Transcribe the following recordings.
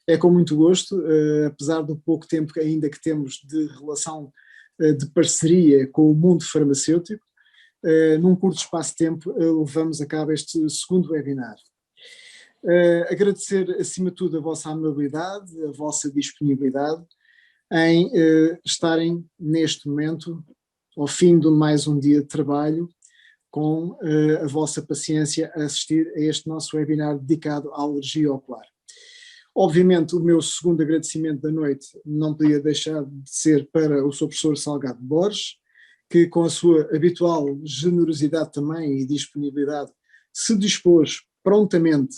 É com muito gosto, apesar do pouco tempo ainda que temos de relação de parceria com o mundo farmacêutico, num curto espaço de tempo levamos a cabo este segundo webinar. Agradecer acima de tudo a vossa amabilidade, a vossa disponibilidade em estarem neste momento, ao fim de mais um dia de trabalho, com a vossa paciência a assistir a este nosso webinar dedicado à alergia ocular. Obviamente, o meu segundo agradecimento da noite não podia deixar de ser para o Sr. Professor Salgado Borges, que com a sua habitual generosidade também e disponibilidade se dispôs prontamente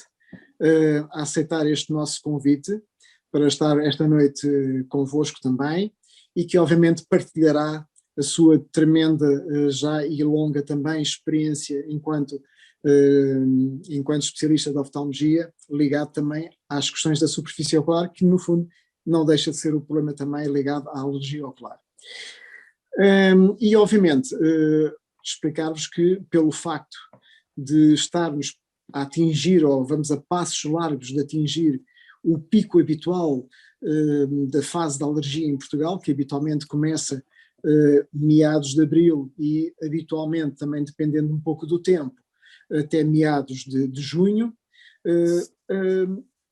a aceitar este nosso convite para estar esta noite convosco também e que obviamente partilhará a sua tremenda já e longa também experiência enquanto especialista de oftalmologia, ligado também às questões da superfície ocular, que no fundo não deixa de ser o problema também ligado à alergia ocular. E obviamente explicar-vos que pelo facto de estarmos a atingir, ou vamos a passos largos de atingir o pico habitual da fase da alergia em Portugal, que habitualmente começa meados de abril e habitualmente também dependendo um pouco do tempo, até meados de junho,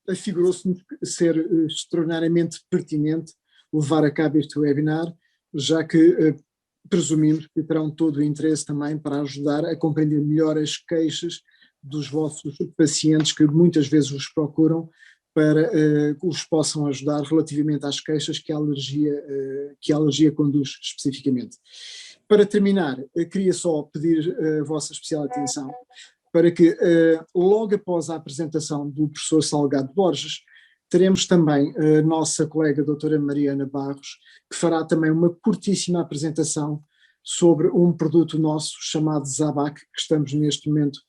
afigurou-se ser extraordinariamente pertinente levar a cabo este webinar, já que presumimos que terão todo o interesse também para ajudar a compreender melhor as queixas dos vossos pacientes que muitas vezes vos procuram para que os possam ajudar relativamente às queixas que a alergia conduz especificamente. Para terminar, queria só pedir a vossa especial atenção para que logo após a apresentação do professor Salgado Borges, teremos também a nossa colega a doutora Mariana Barros, que fará também uma curtíssima apresentação sobre um produto nosso chamado Zabac, que estamos neste momento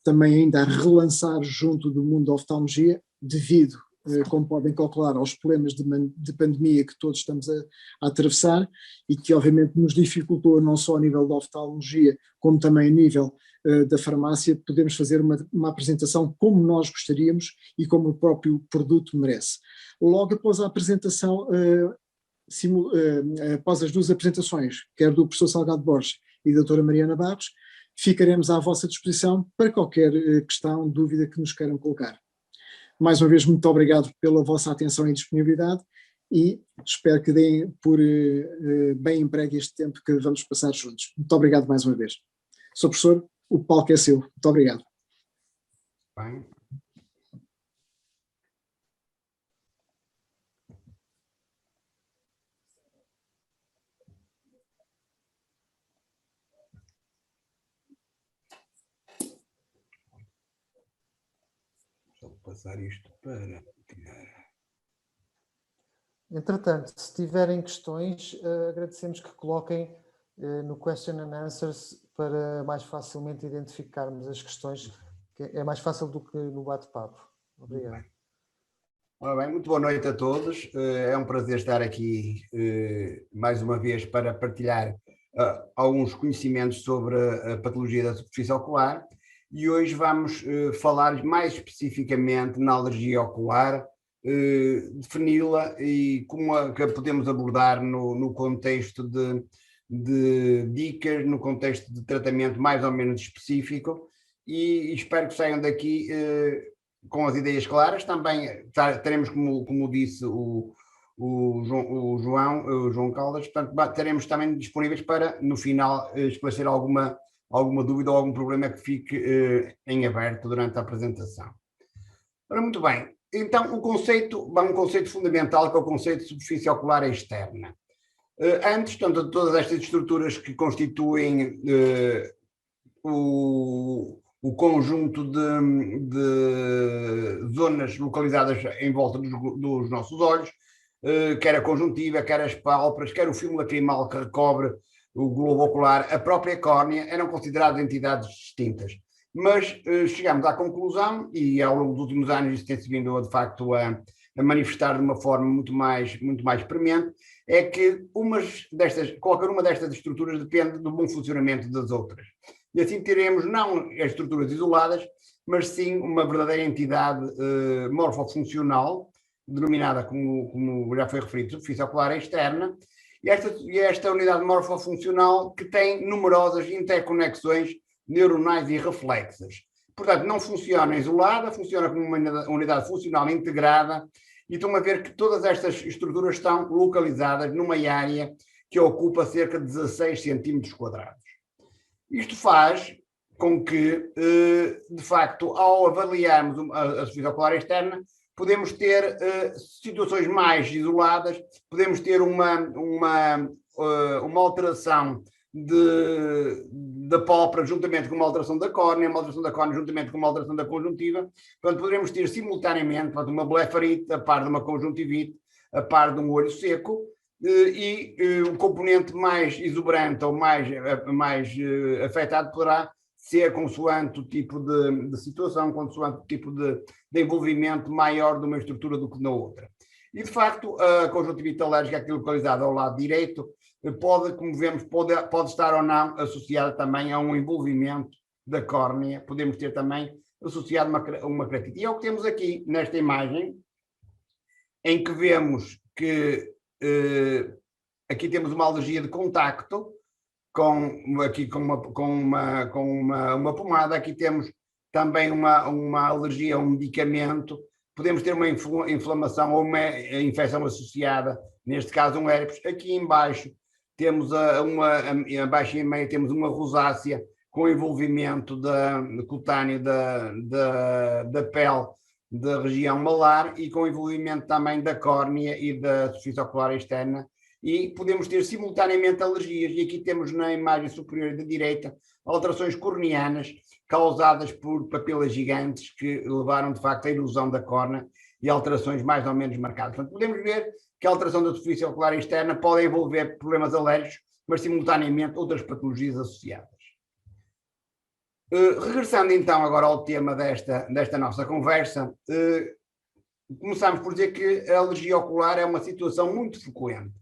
também ainda a relançar junto do mundo da oftalmologia, devido, como podem calcular, aos problemas de pandemia que todos estamos a atravessar e que obviamente nos dificultou não só a nível da oftalmologia, como também a nível da farmácia, podemos fazer uma apresentação como nós gostaríamos e como o próprio produto merece. Logo após a apresentação, após as duas apresentações, quer do professor Salgado Borges e da doutora Mariana Barros, ficaremos à vossa disposição para qualquer questão, dúvida que nos queiram colocar. Mais uma vez, muito obrigado pela vossa atenção e disponibilidade e espero que deem por bem empregue este tempo que vamos passar juntos. Muito obrigado mais uma vez. Sr. Professor, o palco é seu. Muito obrigado. Bem. Vou passar isto para tirar. Entretanto, se tiverem questões, agradecemos que coloquem no question and answers para mais facilmente identificarmos as questões, que é mais fácil do que no bate-papo. Obrigado. Ora bem, muito boa noite a todos. É um prazer estar aqui mais uma vez para partilhar alguns conhecimentos sobre a patologia da superfície ocular e hoje vamos falar mais especificamente na alergia ocular, defini-la e como a podemos abordar no contexto de dicas, no contexto de tratamento mais ou menos específico e espero que saiam daqui com as ideias claras. Também teremos, como disse o João Caldas, portanto, teremos também disponíveis para no final esclarecer alguma dúvida ou algum problema que fique em aberto durante a apresentação. Ora, muito bem. Então, um conceito fundamental, que é o conceito de superfície ocular externa. Antes, portanto, de todas estas estruturas que constituem o conjunto de zonas localizadas em volta dos nossos olhos, quer a conjuntiva, quer as pálpebras, quer o filme lacrimal que recobre o globo ocular, a própria córnea, eram consideradas entidades distintas. Mas chegamos à conclusão, e ao longo dos últimos anos isso tem-se vindo de facto a manifestar de uma forma muito mais premente, é que qualquer uma destas estruturas depende do bom funcionamento das outras. E assim teremos não as estruturas isoladas, mas sim uma verdadeira entidade morfofuncional denominada, como já foi referido, superfície ocular externa, e esta unidade morfofuncional que tem numerosas interconexões neuronais e reflexas. Portanto, não funciona isolada, funciona como uma unidade funcional integrada, e estão a ver que todas estas estruturas estão localizadas numa área que ocupa cerca de 16 centímetros quadrados. Isto faz com que, de facto, ao avaliarmos a superfície ocular externa, podemos ter situações mais isoladas, podemos ter uma alteração da pálpebra juntamente com uma alteração da córnea, uma alteração da córnea juntamente com uma alteração da conjuntiva. Portanto, poderemos ter simultaneamente uma blefarite a par de uma conjuntivite, a par de um olho seco, e o componente mais exuberante ou mais afetado poderá ser consoante o tipo de situação, consoante o tipo de envolvimento maior de uma estrutura do que na outra. E, de facto, a conjuntivite alérgica aqui localizada ao lado direito pode, como vemos, pode estar ou não associada também a um envolvimento da córnea. Podemos ter também associado uma queratite. E é o que temos aqui nesta imagem, em que vemos que aqui temos uma alergia de contacto, aqui com uma pomada. Aqui temos também uma alergia a um medicamento. Podemos ter uma inflamação ou uma infecção associada, neste caso um herpes. Aqui embaixo temos abaixo e meio temos uma rosácea com envolvimento cutâneo da pele da região malar e com envolvimento também da córnea e da superfície ocular externa. E podemos ter simultaneamente alergias, e aqui temos na imagem superior da direita alterações corneanas causadas por papilas gigantes que levaram de facto à erosão da córnea e alterações mais ou menos marcadas. Portanto, podemos ver que a alteração da superfície ocular externa pode envolver problemas alérgicos, mas simultaneamente outras patologias associadas. Regressando então agora ao tema desta nossa conversa, começamos por dizer que a alergia ocular é uma situação muito frequente.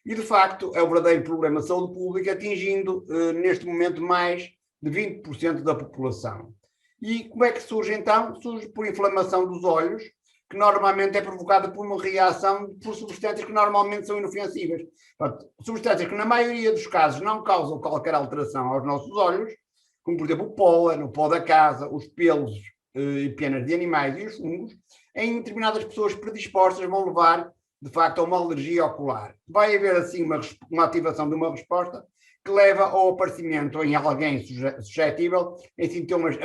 E, de facto, é um verdadeiro problema de saúde pública, atingindo, neste momento, mais de 20% da população. E como é que surge, então? Surge por inflamação dos olhos, que normalmente é provocada por uma reação por substâncias que normalmente são inofensivas. Portanto, substâncias que, na maioria dos casos, não causam qualquer alteração aos nossos olhos, como, por exemplo, o pólen, o pó da casa, os pelos e penas de animais e os fungos, em determinadas pessoas predispostas vão levar de facto a uma alergia ocular. Vai haver assim uma ativação de uma resposta que leva ao aparecimento em alguém suscetível a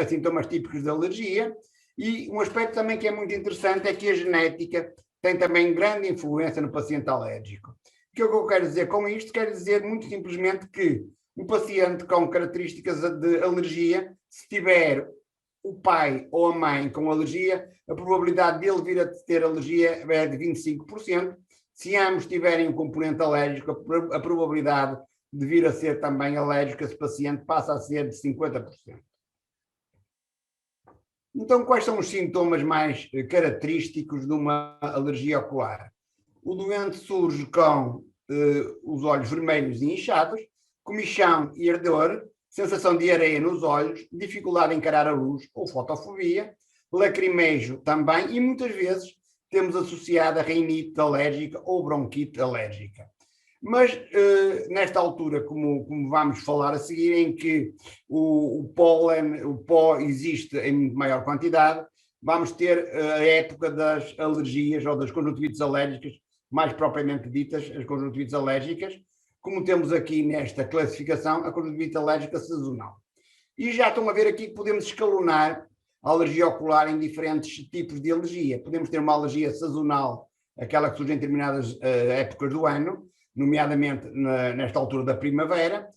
sintomas típicos de alergia. E um aspecto também que é muito interessante é que a genética tem também grande influência no paciente alérgico. O que eu quero dizer com isto? Quero dizer muito simplesmente que um paciente com características de alergia, se tiver o pai ou a mãe com alergia, a probabilidade de ele vir a ter alergia é de 25%. Se ambos tiverem um componente alérgico, a probabilidade de vir a ser também alérgico a esse paciente passa a ser de 50%. Então, quais são os sintomas mais característicos de uma alergia ocular? O doente surge com os olhos vermelhos e inchados, comichão e ardor, sensação de areia nos olhos, dificuldade em encarar a luz ou fotofobia, lacrimejo também, e muitas vezes temos associada a rinite alérgica ou bronquite alérgica. Mas nesta altura, como vamos falar a seguir, em que o pó existe em muito maior quantidade, vamos ter a época das alergias ou das conjuntivites alérgicas, mais propriamente ditas, as conjuntivites alérgicas, como temos aqui nesta classificação, a conjuntivite alérgica sazonal. E já estão a ver aqui que podemos escalonar a alergia ocular em diferentes tipos de alergia. Podemos ter uma alergia sazonal, aquela que surge em determinadas épocas do ano, nomeadamente nesta altura da primavera,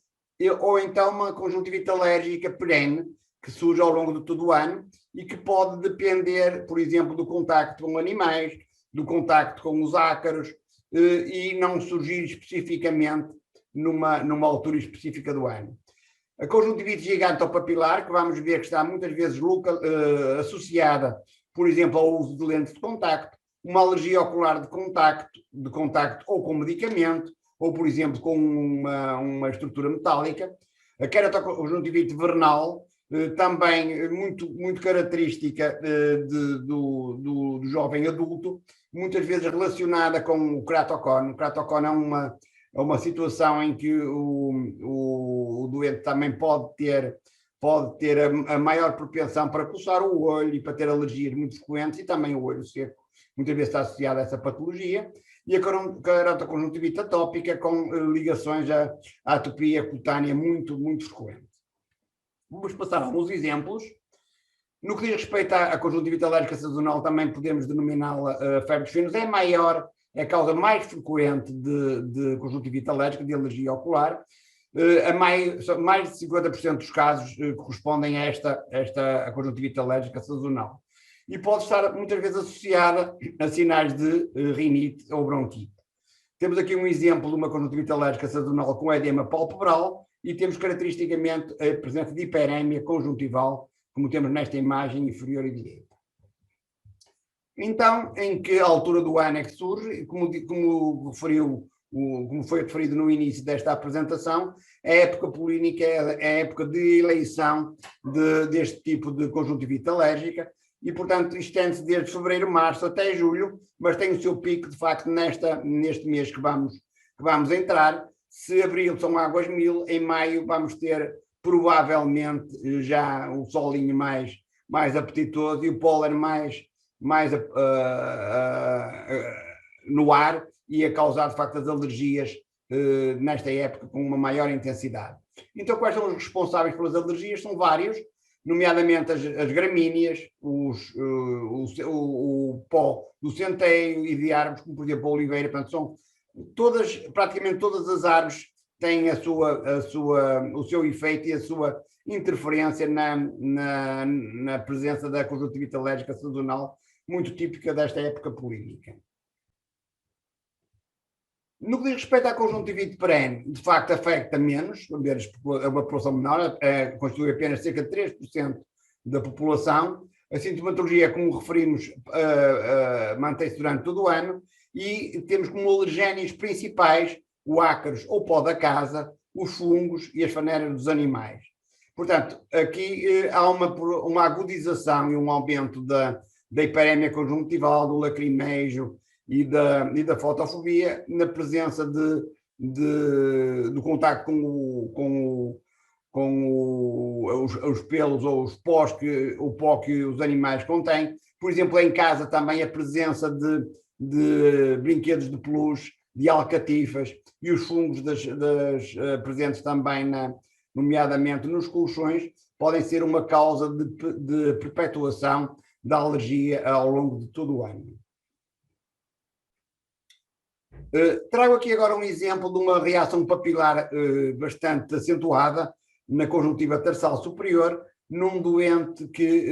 ou então uma conjuntivite alérgica perene, que surge ao longo de todo o ano e que pode depender, por exemplo, do contacto com animais, do contacto com os ácaros, e não surgir especificamente numa altura específica do ano. A conjuntivite gigantopapilar, que vamos ver que está muitas vezes associada, por exemplo, ao uso de lentes de contacto, uma alergia ocular de contacto ou com medicamento, ou, por exemplo, com uma estrutura metálica. A queratoconjuntivite vernal, também muito característica do jovem adulto, muitas vezes relacionada com o ceratocone. O ceratocone é uma situação em que o doente também pode ter a maior propensão para coçar o olho e para ter alergias muito frequentes, e também o olho seco muitas vezes está associado a essa patologia, e a keratoconjuntivite atópica com ligações à atopia cutânea muito frequente. Vamos passar alguns exemplos. No que diz respeito à conjuntivite alérgica sazonal, também podemos denominá-la febre dos finos. É maior, é a causa mais frequente de conjuntivite alérgica, de alergia ocular. Mais de 50% dos casos correspondem a esta conjuntivite alérgica sazonal. E pode estar muitas vezes associada a sinais de rinite ou bronquite. Temos aqui um exemplo de uma conjuntivite alérgica sazonal com edema palpebral, e temos caracteristicamente a presença de hiperémia conjuntival, como temos nesta imagem inferior e direita. Então, em que altura do ano é que surge? Como foi referido no início desta apresentação, a época polínica é a época de eleição deste tipo de conjuntivite alérgica, e, portanto, estende-se desde fevereiro, março até julho, mas tem o seu pico, de facto, neste mês que vamos entrar. Se abril são águas 1000, em maio vamos ter provavelmente já o solinho mais apetitoso e o pólen mais no ar, e a causar de facto as alergias nesta época com uma maior intensidade. Então, quais são os responsáveis pelas alergias? São vários, nomeadamente as gramíneas, o pó do centeio e de árvores, como por exemplo a oliveira. Portanto, são praticamente todas as árvores têm o seu efeito e a sua interferência na presença da conjuntivite alérgica sazonal, muito típica desta época polínica. No que diz respeito à conjuntivite perene, de facto afeta menos, é uma população menor, constitui apenas cerca de 3% da população. A sintomatologia, como referimos, mantém-se durante todo o ano, e temos como alergénios principais o ácaros ou pó da casa, os fungos e as faneras dos animais. Portanto, aqui há uma agudização e um aumento da hiperémia conjuntival, do lacrimejo e da fotofobia, na presença do contacto com os pelos ou o pó que os animais contêm. Por exemplo, em casa também a presença de brinquedos de peluche, de alcatifas, e os fungos presentes também, nomeadamente nos colchões, podem ser uma causa de perpetuação da alergia ao longo de todo o ano. Trago aqui agora um exemplo de uma reação papilar bastante acentuada na conjuntiva tarsal superior, num doente que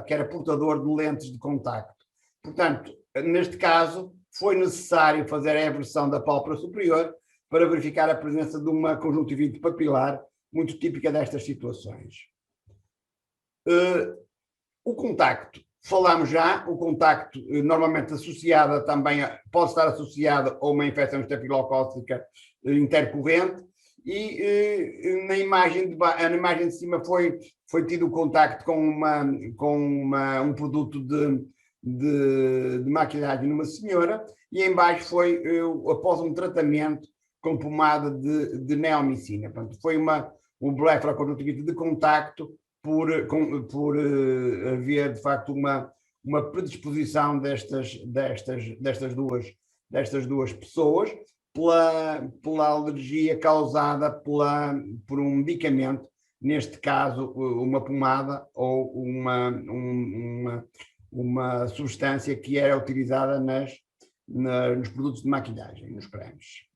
era portador de lentes de contacto. Portanto, neste caso, foi necessário fazer a eversão da pálpebra superior para verificar a presença de uma conjuntivite papilar muito típica destas situações. O contacto, falámos já, o contacto normalmente associado também, pode estar associado a uma infecção estafilocócica intercorrente, e na imagem de cima foi tido o contacto com um produto de maquilhagem numa senhora, e em baixo foi após um tratamento com pomada de neomicina. Portanto, foi um blefaroconjuntivite de contacto por haver de facto uma predisposição destas duas pessoas pela alergia causada por um medicamento, neste caso uma pomada ou uma substância que era utilizada nos produtos de maquilhagem, nos cremes.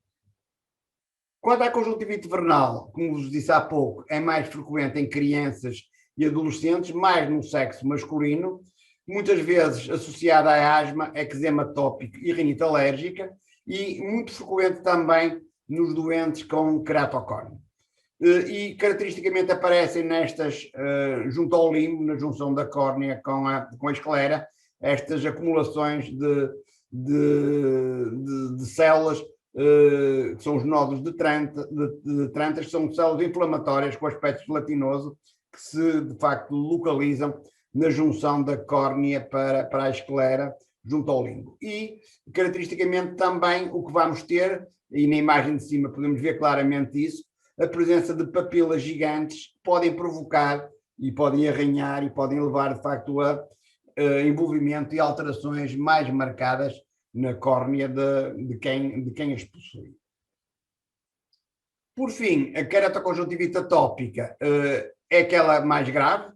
Quanto à conjuntivite vernal, como vos disse há pouco, é mais frequente em crianças e adolescentes, mais no sexo masculino, muitas vezes associada a asma, eczema tópico e rinite alérgica, e muito frequente também nos doentes com ceratocone. E caracteristicamente aparecem junto ao limbo, na junção da córnea com a esclera, estas acumulações de células, que são os nódulos de Trantas, que são células inflamatórias com aspecto gelatinoso, que se de facto localizam na junção da córnea para a esclera junto ao limbo. E, caracteristicamente, também o que vamos ter, e na imagem de cima podemos ver claramente isso, a presença de papilas gigantes que podem provocar e podem arranhar e podem levar, de facto, a envolvimento e alterações mais marcadas na córnea de quem as possui. Por fim, a queratoconjuntivite atópica é aquela mais grave,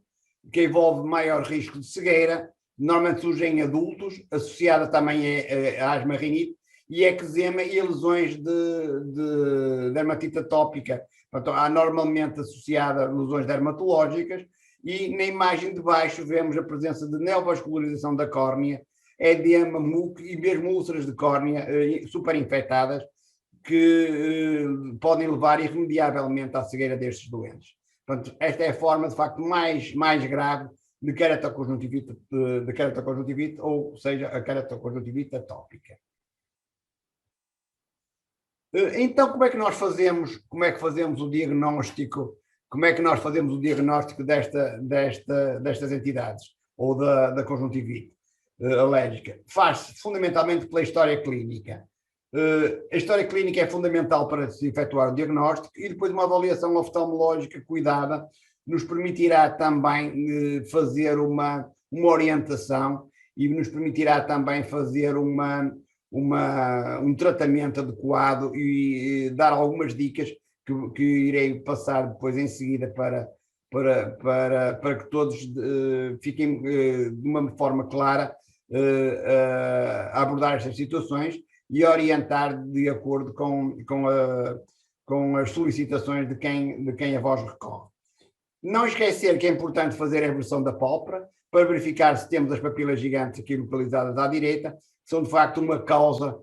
que envolve maior risco de cegueira, normalmente surge em adultos, associada também a asma, rinite e eczema e lesões de dermatite atópica. Portanto, há normalmente associada a lesões dermatológicas e na imagem de baixo vemos a presença de neovascularização da córnea, edema, muco e mesmo úlceras de córnea superinfectadas que podem levar irremediavelmente à cegueira destes doentes. Portanto, esta é a forma, de facto, mais grave de queratoconjuntivite, ou seja, a queratoconjuntivite atópica. Então, como é que fazemos o diagnóstico destas entidades, ou da conjuntivite alérgica? Faz-se fundamentalmente pela história clínica. A história clínica é fundamental para se efetuar o diagnóstico e depois uma avaliação oftalmológica cuidada nos permitirá também fazer uma orientação e nos permitirá também fazer um tratamento adequado e dar algumas dicas que irei passar depois em seguida para que todos fiquem de uma forma clara a abordar estas situações e orientar de acordo com as solicitações de quem a vós recorre. Não esquecer que é importante fazer a inversão da pálpebra para verificar se temos as papilas gigantes aqui localizadas à direita, que são de facto uma causa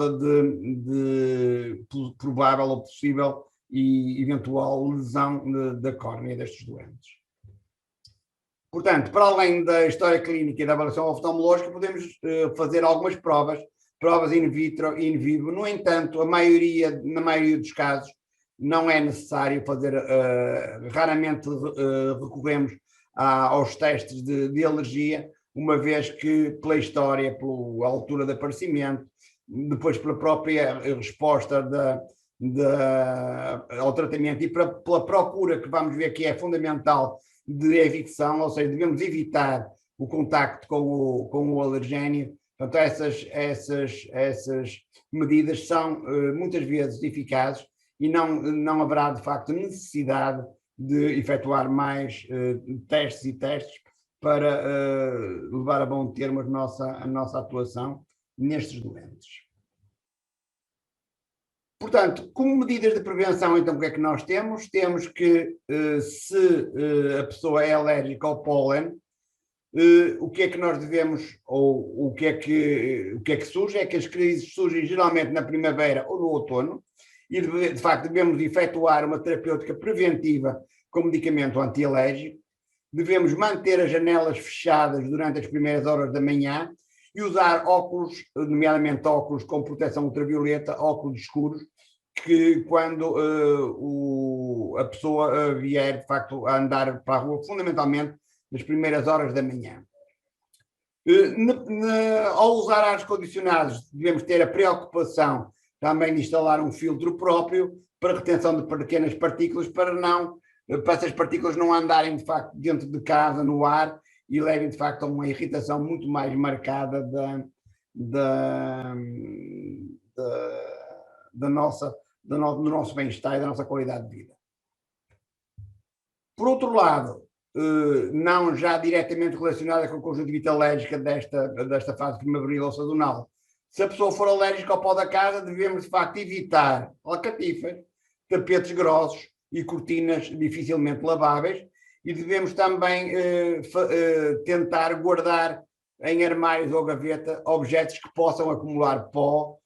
de provável ou possível e eventual lesão da córnea destes doentes. Portanto, para além da história clínica e da avaliação oftalmológica, podemos fazer algumas provas in vitro e in vivo. No entanto, na maioria dos casos, não é necessário fazer, raramente recorremos aos testes de alergia, uma vez que pela história, pela altura de aparecimento, depois pela própria resposta ao tratamento e pela procura que vamos ver que é fundamental de evicção, ou seja, devemos evitar o contacto com o alergénio. Portanto, essas medidas são muitas vezes eficazes e não haverá, de facto, necessidade de efetuar mais testes para levar a bom termo a nossa atuação nestes doentes. Portanto, como medidas de prevenção, então, o que é que nós temos? Temos que, se a pessoa é alérgica ao pólen, o que é que nós devemos, ou o que é que surge? É que as crises surgem geralmente na primavera ou no outono, e de facto devemos efetuar uma terapêutica preventiva com medicamento antialérgico, devemos manter as janelas fechadas durante as primeiras horas da manhã e usar óculos, nomeadamente óculos com proteção ultravioleta, óculos escuros, que quando a pessoa vier de facto a andar para a rua, fundamentalmente nas primeiras horas da manhã. Ao usar ares condicionados, devemos ter a preocupação também de instalar um filtro próprio para retenção de pequenas partículas, para essas partículas não andarem de facto dentro de casa, no ar, e levem de facto a uma irritação muito mais marcada do nosso bem-estar e da nossa qualidade de vida. Por outro lado, não já diretamente relacionada com a conjuntivite alérgica desta fase primaveril ou sazonal, se a pessoa for alérgica ao pó da casa, devemos de facto evitar alcatifas, tapetes grossos e cortinas dificilmente laváveis, e devemos também tentar guardar em armários ou gaveta objetos que possam acumular pó,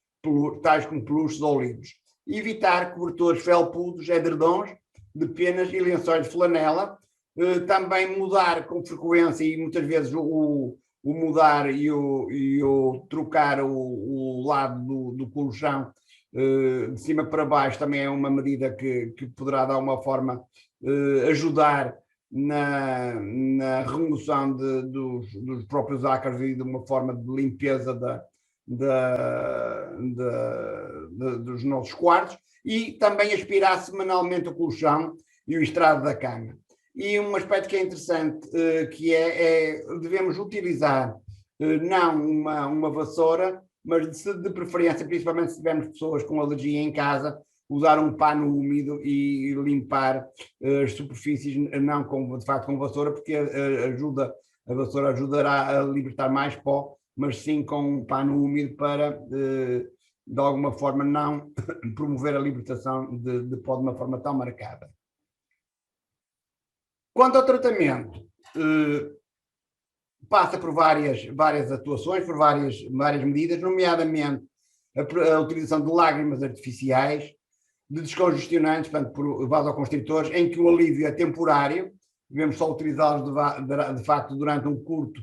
tais como peluches ou livros. E evitar cobertores felpudos, edredons de penas e lençóis de flanela. Também mudar com frequência e muitas vezes o mudar e o trocar o lado do colchão de cima para baixo também é uma medida que poderá de alguma forma ajudar na remoção dos próprios ácaros e de uma forma de limpeza dos nossos quartos, e também aspirar semanalmente o colchão e o estrado da cama. E um aspecto que é interessante, que devemos utilizar não uma vassoura, mas de preferência, principalmente se tivermos pessoas com alergia em casa, usar um pano úmido e limpar as superfícies, não de facto com vassoura, porque a vassoura ajudará a libertar mais pó, mas sim com um pano úmido para, de alguma forma, não promover a libertação de pó de uma forma tão marcada. Quanto ao tratamento, passa por várias atuações, por várias medidas, nomeadamente a utilização de lágrimas artificiais, de descongestionantes, portanto, por vasoconstritores, em que o alívio é temporário, devemos só utilizá-los de facto durante um curto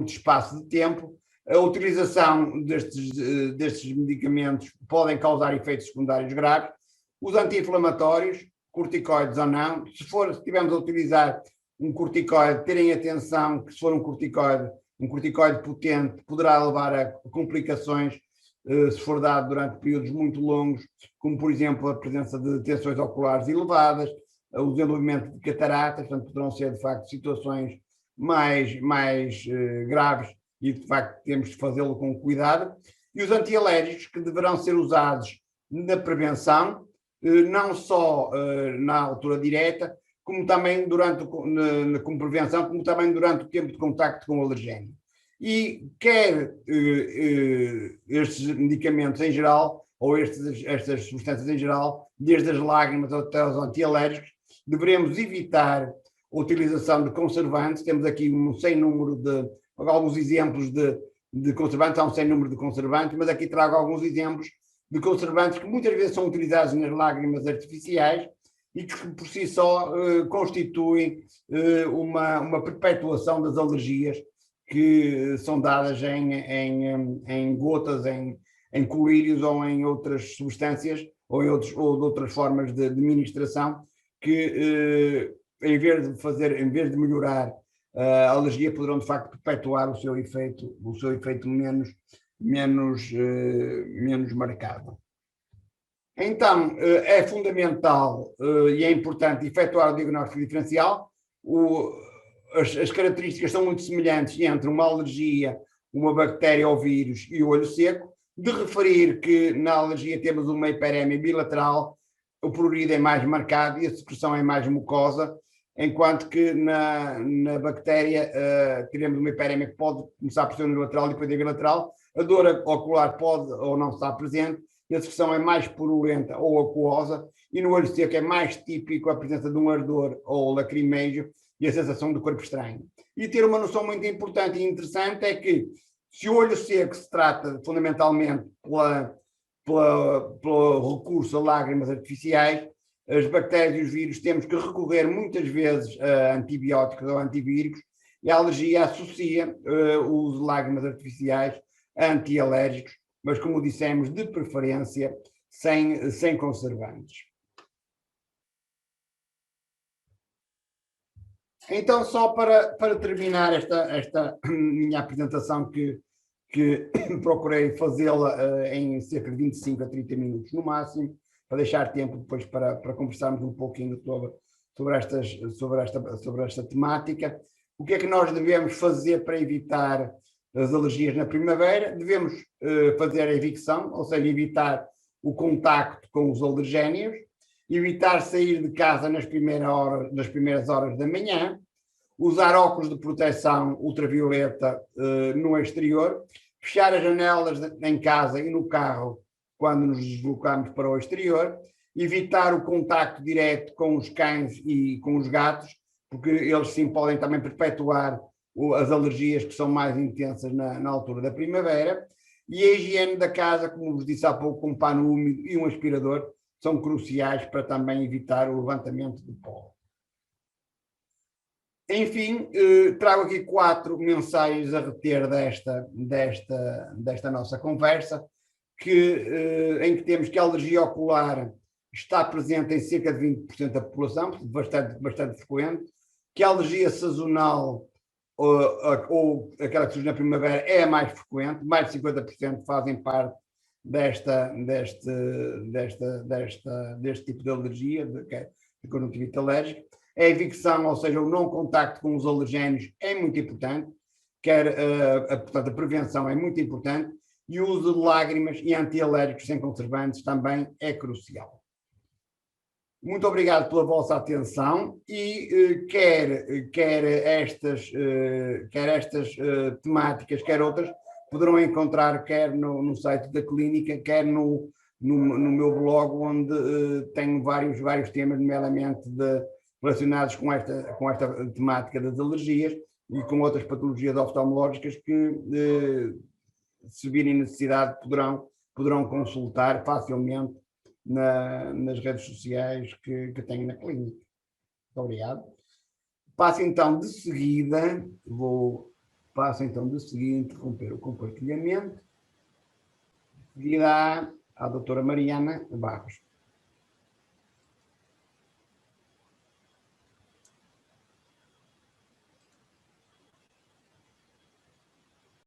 espaço de tempo. A utilização destes medicamentos podem causar efeitos secundários graves. Os anti-inflamatórios, corticoides ou não, se estivermos a utilizar um corticoide, terem atenção que se for um corticoide potente, poderá levar a complicações se for dado durante períodos muito longos, como por exemplo a presença de tensões oculares elevadas, o desenvolvimento de cataratas, portanto poderão ser de facto situações mais graves e de facto temos de fazê-lo com cuidado. E os antialérgicos, que deverão ser usados na prevenção, não só na altura direta, como também como prevenção, como também durante o tempo de contacto com o alergénio. E quer estes medicamentos em geral, ou estas substâncias em geral, desde as lágrimas até os antialérgicos, devemos evitar a utilização de conservantes. Temos aqui alguns exemplos de conservantes, há um sem número de conservantes, mas aqui trago alguns exemplos de conservantes que muitas vezes são utilizados nas lágrimas artificiais e que por si só constituem uma perpetuação das alergias que são dadas em gotas, em colírios ou em outras substâncias ou de outras formas de administração que, em vez de melhorar a alergia, poderão de facto perpetuar o seu efeito menos marcado. Então, é fundamental e é importante efetuar o diagnóstico diferencial. As características são muito semelhantes entre uma alergia, uma bactéria ou vírus e o olho seco. De referir que na alergia temos uma hiperémia bilateral, o prurido é mais marcado e a secreção é mais mucosa, enquanto que na bactéria teremos uma hiperémia que pode começar por ser unilateral e depois bilateral. A dor ocular pode ou não estar presente, e a secreção é mais purulenta ou aquosa, e no olho seco é mais típico a presença de um ardor ou lacrimejo e a sensação de corpo estranho. E ter uma noção muito importante e interessante é que, se o olho seco se trata fundamentalmente pelo recurso a lágrimas artificiais, as bactérias e os vírus temos que recorrer muitas vezes a antibióticos ou antivíricos, e a alergia associa o uso de lágrimas artificiais a antialérgicos, mas como dissemos, de preferência sem conservantes. Então, só para terminar esta minha apresentação, que procurei fazê-la em cerca de 25 a 30 minutos no máximo, para deixar tempo depois para conversarmos um pouquinho sobre esta temática. O que é que nós devemos fazer para evitar as alergias na primavera? Devemos fazer a evicção, ou seja, evitar o contacto com os alergénios, evitar sair de casa nas primeiras horas da manhã, usar óculos de proteção ultravioleta no exterior, fechar as janelas em casa e no carro quando nos deslocamos para o exterior, evitar o contacto direto com os cães e com os gatos, porque eles sim podem também perpetuar as alergias que são mais intensas na altura da primavera, e a higiene da casa, como vos disse há pouco, com um pano úmido e um aspirador, são cruciais para também evitar o levantamento de pó. Enfim, trago aqui 4 mensagens a reter desta nossa conversa, em que temos que a alergia ocular está presente em cerca de 20% da população, bastante frequente. que a alergia sazonal ou aquela que surge na primavera é a mais frequente, mais de 50% fazem parte deste tipo de alergia, de conjuntivite alérgica. A evicção, ou seja, o não contacto com os alergénios é muito importante, portanto, a prevenção é muito importante, e o uso de lágrimas e antialérgicos sem conservantes também é crucial. Muito obrigado pela vossa atenção e quer estas temáticas, quer outras, poderão encontrar quer no site da clínica, quer no meu blog, onde tenho vários temas, nomeadamente relacionados com esta temática das alergias e com outras patologias oftalmológicas que, se virem necessidade, poderão consultar facilmente nas redes sociais que tenho na clínica. Muito obrigado. Passo então de seguida a interromper o compartilhamento. De seguida à doutora Mariana Barros.